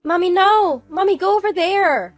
Mommy, no! Mommy, go over there!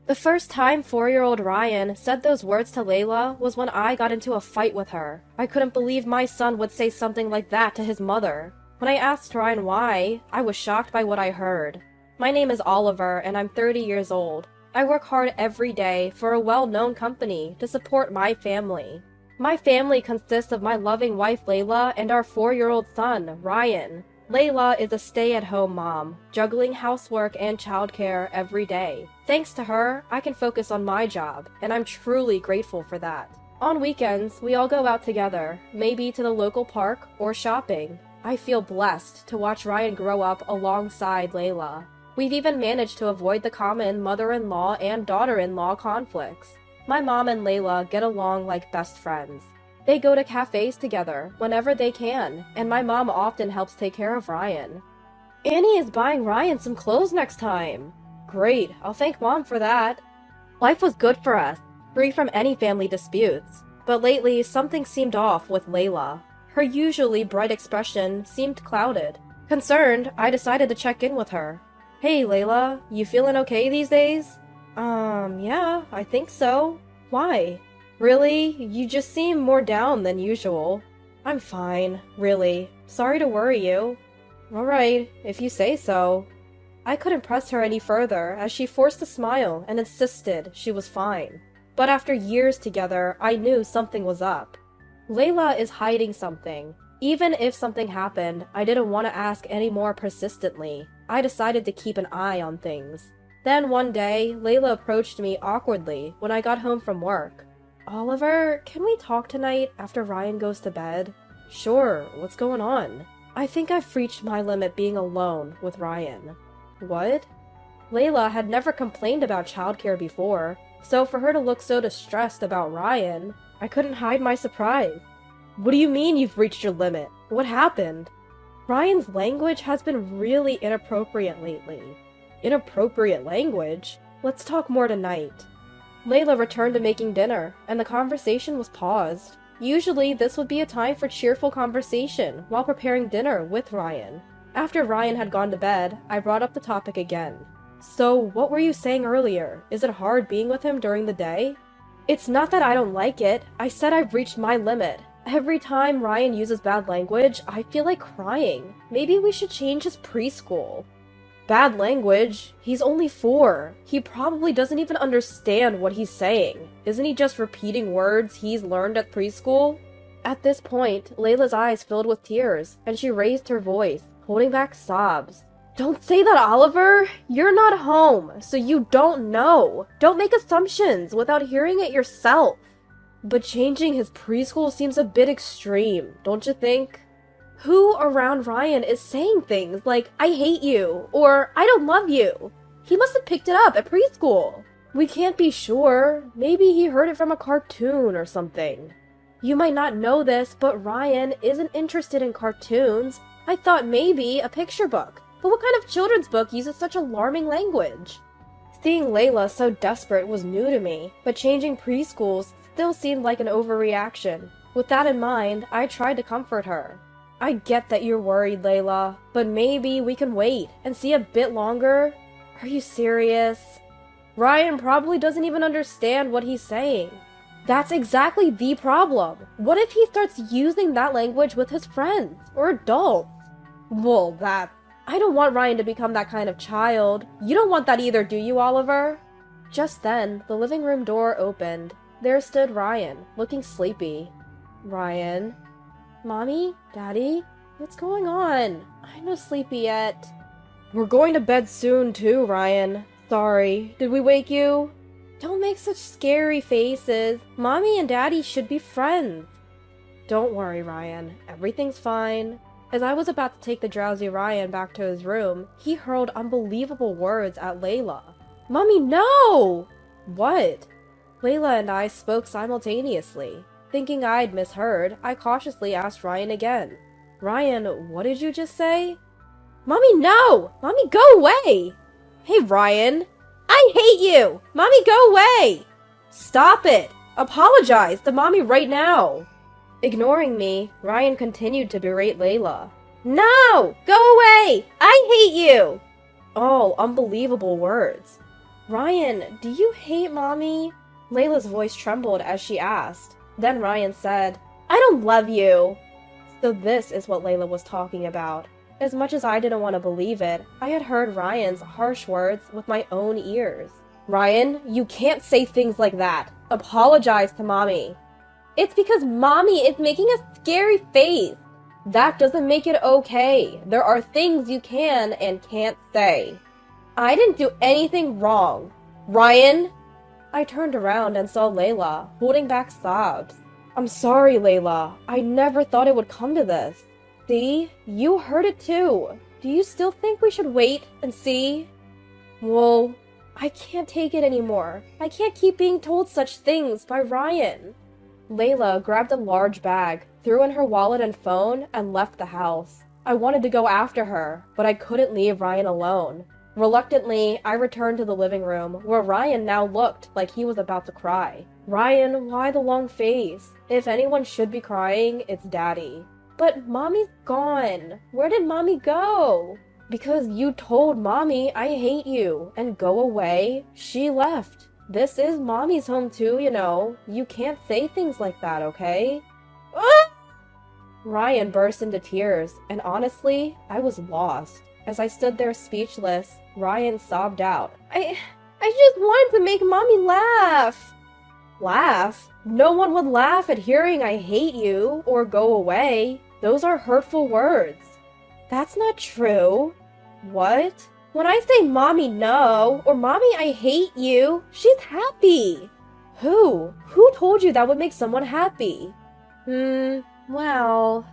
The first time 4-year-old Ryan said those words to Layla was when I got into a fight with her. I couldn't believe my son would say something like that to his mother. When I asked Ryan why, I was shocked by what I heard. My name is Oliver, and I'm 30 years old. I work hard every day for a well-known company to support my family. My family consists of my loving wife Layla and our 4-year-old son, Ryan. Layla is a stay-at-home mom, juggling housework and childcare every day. Thanks to her, I can focus on my job, and I'm truly grateful for that. On weekends, we all go out together, maybe to the local park or shopping. I feel blessed to watch Ryan grow up alongside Layla. We've even managed to avoid the common mother-in-law and daughter-in-law conflicts. My mom and Layla get along like best friends. They go to cafes together whenever they can, and my mom often helps take care of Ryan. Annie is buying Ryan some clothes next time. Great, I'll thank Mom for that. Life was good for us, free from any family disputes. But lately, something seemed off with Layla. Her usually bright expression seemed clouded. Concerned, I decided to check in with her. Hey Layla, you feeling okay these days? Yeah, I think so. Why? Really? You just seem more down than usual. I'm fine, really. Sorry to worry you. Alright, if you say so. I couldn't press her any further as she forced a smile and insisted she was fine. But after years together, I knew something was up. Layla is hiding something. Even if something happened, I didn't want to ask any more persistently. I decided to keep an eye on things. Then one day, Layla approached me awkwardly when I got home from work. Oliver, can we talk tonight after Ryan goes to bed? Sure, what's going on? I think I've reached my limit being alone with Ryan. What? Layla had never complained about childcare before, so for her to look so distressed about Ryan, I couldn't hide my surprise. What do you mean you've reached your limit? What happened? Ryan's language has been really inappropriate lately. Inappropriate language? Let's talk more tonight. Layla returned to making dinner, and the conversation was paused. Usually, this would be a time for cheerful conversation while preparing dinner with Ryan. After Ryan had gone to bed, I brought up the topic again. So, what were you saying earlier? Is it hard being with him during the day? It's not that I don't like it. I said I've reached my limit. Every time Ryan uses bad language, I feel like crying. Maybe we should change his preschool. Bad language? He's only 4. He probably doesn't even understand what he's saying. Isn't he just repeating words he's learned at preschool? At this point, Layla's eyes filled with tears, and she raised her voice, holding back sobs. Don't say that, Oliver! You're not home, so you don't know. Don't make assumptions without hearing it yourself. But changing his preschool seems a bit extreme, don't you think? Who around Ryan is saying things like, I hate you, or I don't love you? He must have picked it up at preschool. We can't be sure. Maybe he heard it from a cartoon or something. You might not know this, but Ryan isn't interested in cartoons. I thought maybe a picture book. But what kind of children's book uses such alarming language? Seeing Layla so desperate was new to me, but changing preschools still seemed like an overreaction. With that in mind, I tried to comfort her. I get that you're worried, Layla, but maybe we can wait and see a bit longer? Are you serious? Ryan probably doesn't even understand what he's saying. That's exactly the problem. What if he starts using that language with his friends or adults? Well, I don't want Ryan to become that kind of child. You don't want that either, do you, Oliver? Just then, the living room door opened. There stood Ryan, looking sleepy. Ryan? Mommy? Daddy? What's going on? I'm not sleepy yet. We're going to bed soon too, Ryan. Sorry. Did we wake you? Don't make such scary faces. Mommy and Daddy should be friends. Don't worry, Ryan. Everything's fine. As I was about to take the drowsy Ryan back to his room, he hurled unbelievable words at Layla. Mommy, no! What? Layla and I spoke simultaneously. Thinking I'd misheard, I cautiously asked Ryan again. Ryan, what did you just say? Mommy, no! Mommy, go away! Hey, Ryan! I hate you! Mommy, go away! Stop it! Apologize to Mommy right now! Ignoring me, Ryan continued to berate Layla. No! Go away! I hate you! all unbelievable words. Ryan, do you hate Mommy? Layla's voice trembled as she asked. Then Ryan said, I don't love you. So this is what Layla was talking about. As much as I didn't want to believe it, I had heard Ryan's harsh words with my own ears. Ryan, you can't say things like that. Apologize to Mommy. It's because Mommy is making a scary face. That doesn't make it okay. There are things you can and can't say. I didn't do anything wrong. Ryan? I turned around and saw Layla, holding back sobs. I'm sorry, Layla. I never thought it would come to this. See? You heard it too. Do you still think we should wait and see? Well, I can't take it anymore. I can't keep being told such things by Ryan. Layla grabbed a large bag, threw in her wallet and phone, and left the house. I wanted to go after her, but I couldn't leave Ryan alone. Reluctantly, I returned to the living room, where Ryan now looked like he was about to cry. Ryan, why the long face? If anyone should be crying, it's Daddy. But Mommy's gone. Where did Mommy go? Because you told Mommy I hate you and go away, she left. This is Mommy's home too, you know. You can't say things like that, okay? Ah! Ryan burst into tears, and honestly, I was lost. As I stood there speechless, Ryan sobbed out. I just wanted to make Mommy laugh. Laugh? No one would laugh at hearing I hate you or go away. Those are hurtful words. That's not true. What? When I say Mommy no, or Mommy I hate you, she's happy. Who? Who told you that would make someone happy? Well...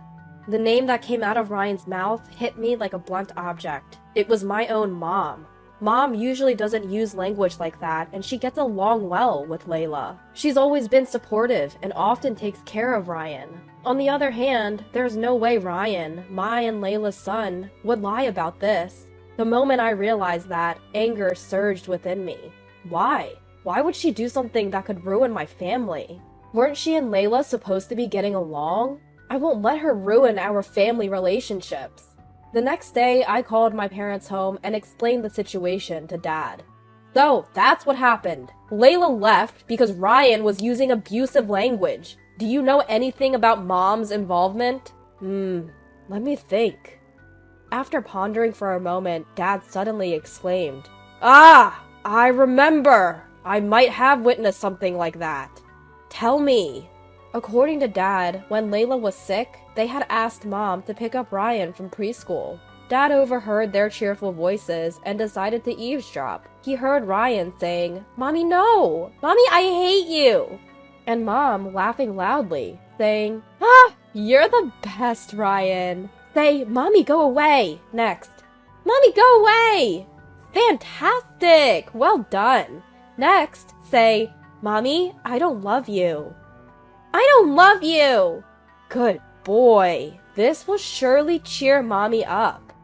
The name that came out of Ryan's mouth hit me like a blunt object. It was my own mom. Mom usually doesn't use language like that, and she gets along well with Layla. She's always been supportive and often takes care of Ryan. On the other hand, there's no way Ryan, my and Layla's son, would lie about this. The moment I realized that, anger surged within me. Why? Why would she do something that could ruin my family? Weren't she and Layla supposed to be getting along? I won't let her ruin our family relationships. The next day, I called my parents home and explained the situation to Dad. So, that's what happened. Layla left because Ryan was using abusive language. Do you know anything about Mom's involvement? Let me think. After pondering for a moment, Dad suddenly exclaimed, Ah! I remember! I might have witnessed something like that. Tell me. According to Dad, when Layla was sick, they had asked Mom to pick up Ryan from preschool. Dad overheard their cheerful voices and decided to eavesdrop. He heard Ryan saying, Mommy, no! Mommy, I hate you! And Mom laughing loudly, saying, Ah, you're the best, Ryan. Say, Mommy, go away, next. Mommy, go away! Fantastic! Well done. Next, say, Mommy, I don't love you. I don't love you! Good boy. This will surely cheer Mommy up.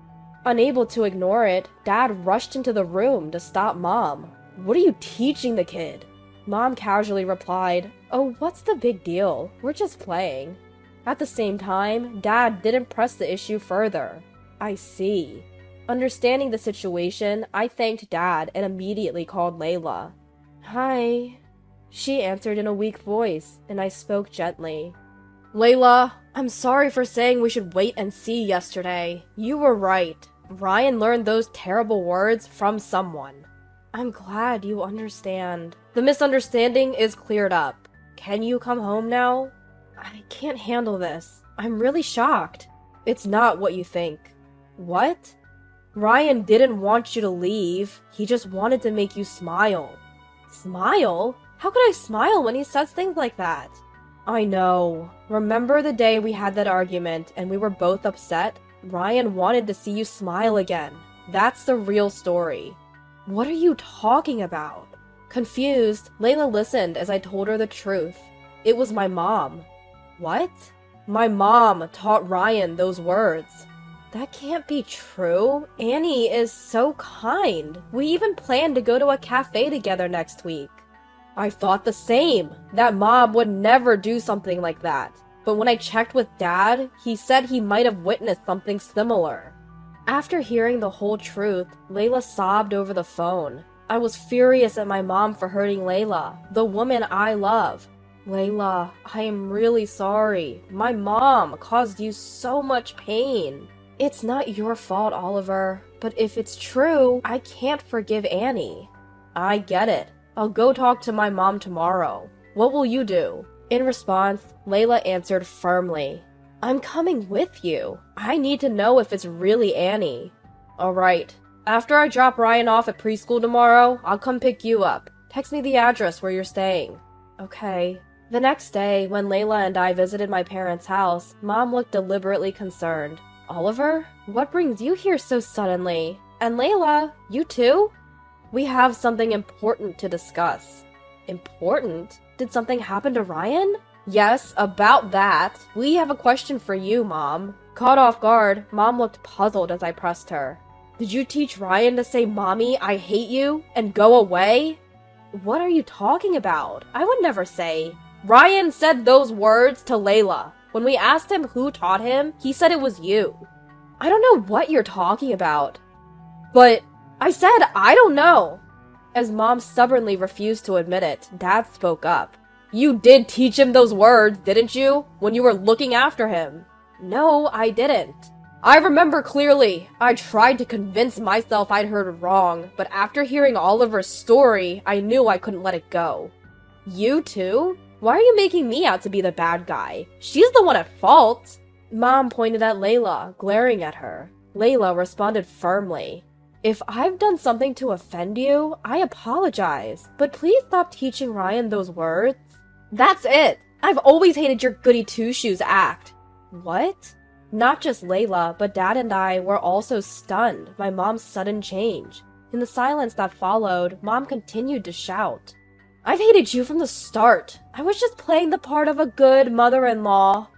Unable to ignore it, Dad rushed into the room to stop Mom. What are you teaching the kid? Mom casually replied, Oh, what's the big deal? We're just playing. At the same time, Dad didn't press the issue further. I see. Understanding the situation, I thanked Dad and immediately called Layla. Hi. She answered in a weak voice, and I spoke gently. Layla, I'm sorry for saying we should wait and see yesterday. You were right. Ryan learned those terrible words from someone. I'm glad you understand. The misunderstanding is cleared up. Can you come home now? I can't handle this. I'm really shocked. It's not what you think. What? Ryan didn't want you to leave. He just wanted to make you smile. Smile? How could I smile when he says things like that? I know. Remember the day we had that argument and we were both upset? Ryan wanted to see you smile again. That's the real story. What are you talking about? Confused, Layla listened as I told her the truth. It was my mom. What? My mom taught Ryan those words. That can't be true. Annie is so kind. We even planned to go to a cafe together next week. I thought the same. That Mom would never do something like that. But when I checked with Dad, he said he might have witnessed something similar. After hearing the whole truth, Layla sobbed over the phone. I was furious at my mom for hurting Layla, the woman I love. Layla, I am really sorry. My mom caused you so much pain. It's not your fault, Oliver, but if it's true, I can't forgive Annie. I get it. I'll go talk to my mom tomorrow. What will you do? In response, Layla answered firmly, I'm coming with you. I need to know if it's really Annie. Alright. After I drop Ryan off at preschool tomorrow, I'll come pick you up. Text me the address where you're staying. Okay. The next day, when Layla and I visited my parents' house, Mom looked deliberately concerned. Oliver? What brings you here so suddenly? And Layla, you too? We have something important to discuss. Important? Did something happen to Ryan? Yes, about that. We have a question for you, Mom. Caught off guard, Mom looked puzzled as I pressed her. Did you teach Ryan to say, Mommy, I hate you, and go away? What are you talking about? I would never say. Ryan said those words to Layla. When we asked him who taught him, he said it was you. I don't know what you're talking about. But I said I don't know. As Mom stubbornly refused to admit it, Dad spoke up. You did teach him those words, didn't you? When you were looking after him. No, I didn't. I remember clearly. I tried to convince myself I'd heard wrong, but after hearing Oliver's story, I knew I couldn't let it go. You too? Why are you making me out to be the bad guy? She's the one at fault. Mom pointed at Layla, glaring at her. Layla responded firmly. If I've done something to offend you, I apologize, but please stop teaching Ryan those words. That's it. I've always hated your goody two-shoes act. What? Not just Layla, but Dad and I were also stunned by Mom's sudden change. In the silence that followed, Mom continued to shout. I've hated you from the start. I was just playing the part of a good mother-in-law.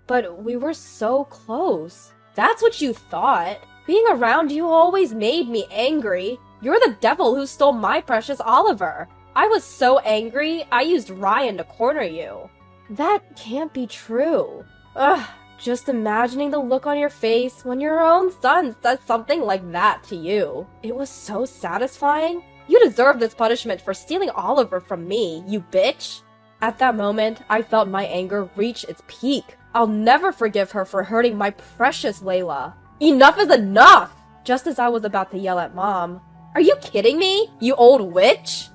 But we were so close. That's what you thought. Being around you always made me angry. You're the devil who stole my precious Oliver. I was so angry, I used Ryan to corner you. That can't be true. Ugh, just imagining the look on your face when your own son says something like that to you. It was so satisfying. You deserve this punishment for stealing Oliver from me, you bitch! At that moment, I felt my anger reach its peak. I'll never forgive her for hurting my precious Layla. Enough is enough! Just as I was about to yell at Mom, Are you kidding me, you old witch?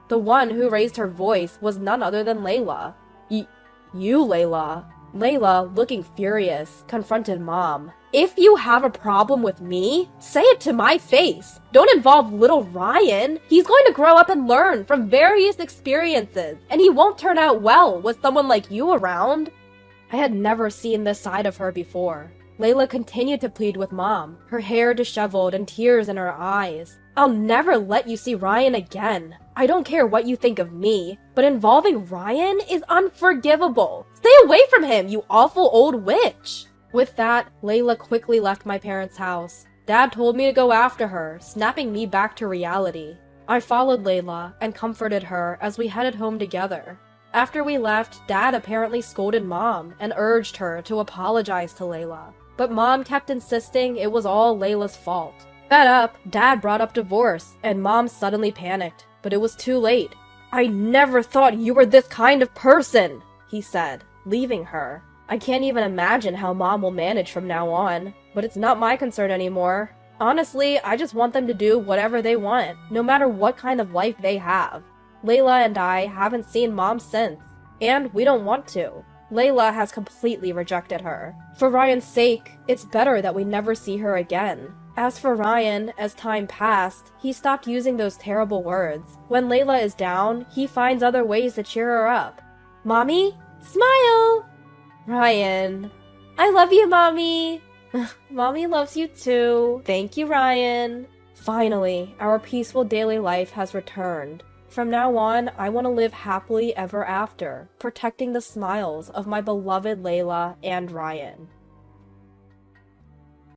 The one who raised her voice was none other than Layla. You, Layla. Layla, looking furious, confronted Mom. If you have a problem with me, say it to my face. Don't involve little Ryan. He's going to grow up and learn from various experiences, and he won't turn out well with someone like you around. I had never seen this side of her before. Layla continued to plead with Mom, her hair disheveled and tears in her eyes. I'll never let you see Ryan again. I don't care what you think of me, but involving Ryan is unforgivable. Stay away from him, you awful old witch! With that, Layla quickly left my parents' house. Dad told me to go after her, snapping me back to reality. I followed Layla and comforted her as we headed home together. After we left, Dad apparently scolded Mom and urged her to apologize to Layla. But Mom kept insisting it was all Layla's fault. Fed up, Dad brought up divorce, and Mom suddenly panicked. But it was too late. I never thought you were this kind of person, he said, leaving her. I can't even imagine how Mom will manage from now on, but it's not my concern anymore. Honestly, I just want them to do whatever they want, no matter what kind of life they have. Layla and I haven't seen Mom since, and we don't want to. Layla has completely rejected her. For Ryan's sake, it's better that we never see her again. As for Ryan, as time passed, he stopped using those terrible words. When Layla is down, he finds other ways to cheer her up. Mommy? Smile! Ryan. I love you, Mommy! Mommy loves you too. Thank you, Ryan. Finally, our peaceful daily life has returned. From now on, I want to live happily ever after, protecting the smiles of my beloved Layla and Ryan.